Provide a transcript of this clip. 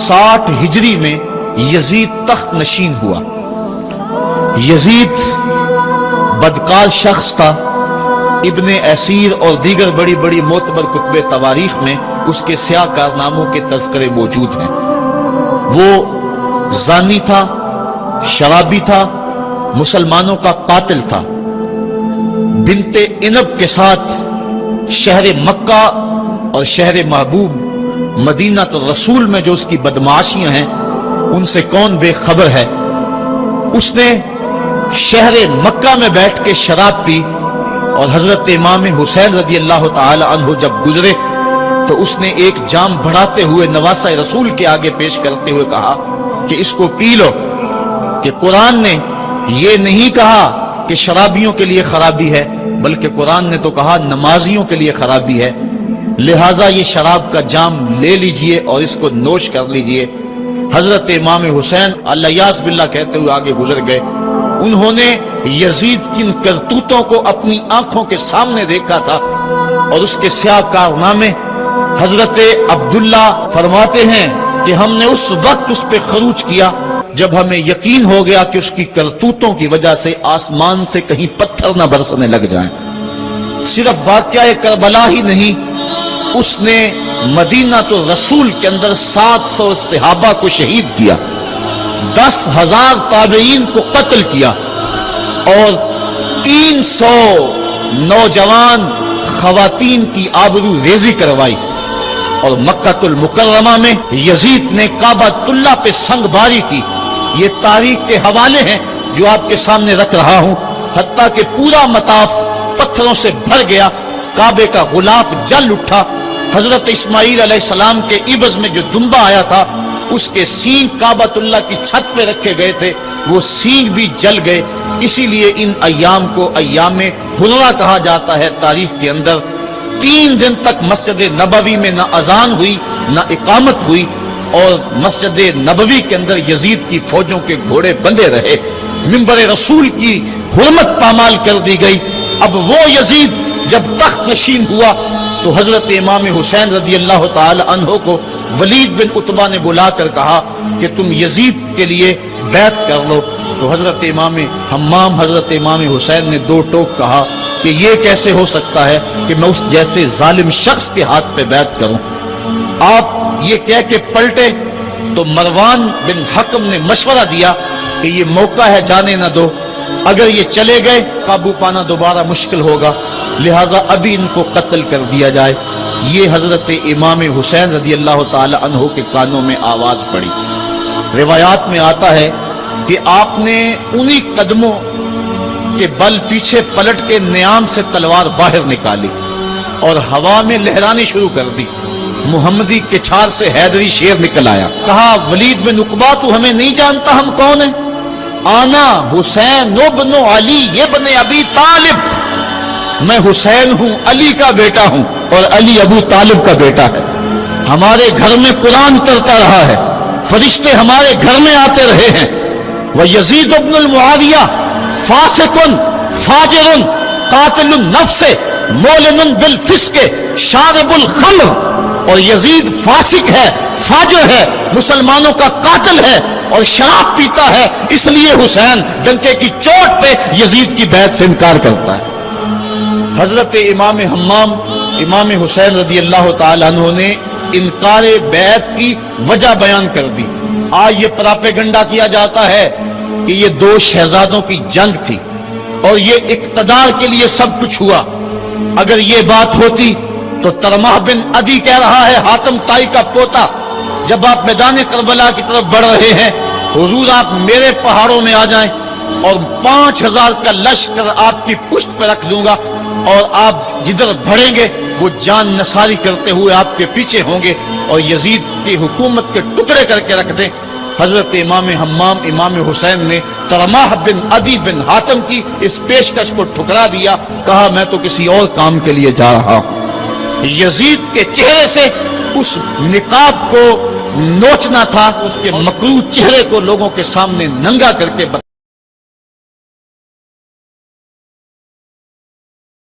60 ہجری میں یزید تخت نشین ہوا۔ یزید بدکار شخص تھا، ابن اسیر اور دیگر بڑی بڑی معتبر کتب تواریخ میں اس کے سیاہ کارناموں کے تذکرے موجود ہیں۔ وہ زانی تھا، شرابی تھا، مسلمانوں کا قاتل تھا۔ بنت عنب کے ساتھ شہر مکہ اور شہر محبوب مدینہ الرسول میں جو اس کی بدمعاشیاں ہیں ان سے کون بے خبر ہے۔ اس نے شہر مکہ میں بیٹھ کے شراب پی، اور حضرت امام حسین رضی اللہ تعالی عنہ جب گزرے تو اس نے ایک جام بڑھاتے ہوئے نواسہ رسول کے آگے پیش کرتے ہوئے کہا کہ اس کو پی لو، کہ قرآن نے یہ نہیں کہا کہ شرابیوں کے لیے خرابی ہے، بلکہ قرآن نے تو کہا نمازیوں کے لیے خرابی ہے، لہٰذا یہ شراب کا جام لے لیجئے اور اس کو نوش کر لیجئے۔ حضرت امام حسین الیاس باللہ کہتے ہوئے آگے گزر گئے۔ انہوں نے یزید کی ان کرتوتوں کو اپنی آنکھوں کے سامنے دیکھا تھا، اور اس کے سیاہ کارنامے حضرت عبداللہ فرماتے ہیں کہ ہم نے اس وقت اس پہ خروج کیا جب ہمیں یقین ہو گیا کہ اس کی کرتوتوں کی وجہ سے آسمان سے کہیں پتھر نہ برسنے لگ جائیں۔ صرف واقعہ کربلا ہی نہیں، اس نے مدینہ تو رسول کے اندر 700 صحابہ کو شہید کیا، 10,000 تابعین کو قتل کیا، اور 300 نوجوان خواتین کی آبرو ریزی کروائی۔ اور مکہ المکرمہ میں یزید نے کعبۃ اللہ پہ سنگ باری کی۔ یہ تاریخ کے حوالے ہیں جو آپ کے سامنے رکھ رہا ہوں، حتیٰ کہ پورا مطاف پتھروں سے بھر گیا، کعبے کا غلاف جل اٹھا۔ حضرت اسماعیل علیہ السلام کے عوض میں جو دمبا آیا تھا اس کے سینگ کعبۃ اللہ کی چھت پہ رکھے گئے تھے، وہ سینگ بھی جل گئے۔ اسی لیے ان ایام کو ایام حرہ کہا جاتا ہے تاریخ کے اندر۔ 3 دن تک مسجد نبوی میں نہ اذان ہوئی نہ اقامت ہوئی، اور مسجد نبوی کے اندر یزید کی فوجوں کے گھوڑے بندھے رہے، منبر رسول کی حرمت پامال کر دی گئی۔ اب وہ یزید جب تخت نشین ہوا تو حضرت امام حسین رضی اللہ تعالی عنہ کو ولید بن عتبہ نے بلا کر کہا کہ تم یزید کے لیے بیعت کر لو۔ تو حضرت امام حمام حضرت امام حسین نے 2 ٹوک کہا کہ یہ کیسے ہو سکتا ہے کہ میں اس جیسے ظالم شخص کے ہاتھ پہ بیعت کروں۔ آپ یہ کہہ کے پلٹے تو مروان بن حکم نے مشورہ دیا کہ یہ موقع ہے، جانے نہ دو، اگر یہ چلے گئے قابو پانا دوبارہ مشکل ہوگا، لہٰذا ابھی ان کو قتل کر دیا جائے۔ یہ حضرت امام حسین رضی اللہ تعالی عنہ کے کانوں میں آواز پڑی۔ روایات میں آتا ہے کہ آپ نے انہی قدموں کے بل پیچھے پلٹ کے نیام سے تلوار باہر نکالی اور ہوا میں لہرانی شروع کر دی۔ محمدی کے چھار سے حیدری شیر نکل آیا، کہا ولید بن عقبہ تو ہمیں نہیں جانتا ہم کون ہیں؟ آنا حسین ابن علی ابن ابی طالب، میں حسین ہوں، علی کا بیٹا ہوں، اور علی ابو طالب کا بیٹا ہے۔ ہمارے گھر میں قرآن اترتا رہا ہے، فرشتے ہمارے گھر میں آتے رہے ہیں۔ وَيَزِيدُ ابن المعاویہ فاسق فاجر قاتل النفس مولن بالفسق شارب الخمر، اور یزید فاسق ہے، فاجر ہے، مسلمانوں کا قاتل ہے اور شراب پیتا ہے، اس لیے حسین ڈنکے کی چوٹ پہ یزید کی بیعت سے انکار کرتا ہے۔ حضرت امام حمام امام حسین رضی اللہ تعالی عنہ نے انکار بیعت کی وجہ بیان کر دی۔ آج یہ پراپیگنڈا کیا جاتا ہے کہ یہ 2 شہزادوں کی جنگ تھی اور یہ اقتدار کے لیے سب کچھ ہوا۔ اگر یہ بات ہوتی تو ترمح بن عدی کہہ رہا ہے، حاتم طائی کا پوتا، جب آپ میدان کربلا کی طرف بڑھ رہے ہیں، حضور آپ میرے پہاڑوں میں آ جائیں اور 5000 کا لشکر آپ کی پشت پہ رکھ دوں گا، اور آپ جدھر بڑھیں گے وہ جان نثاری کرتے ہوئے آپ کے پیچھے ہوں گے اور یزید کی حکومت کے ٹکڑے کر کے رکھ دیں۔ حضرت امام حمام امام حسین نے ترمح بن عدی بن حاتم کی اس پیشکش کو ٹھکرا دیا، کہا میں تو کسی اور کام کے لیے جا رہا ہوں۔ یزید کے چہرے سے اس نقاب کو نوچنا تھا، اس کے مکروہ چہرے کو لوگوں کے سامنے ننگا کر کے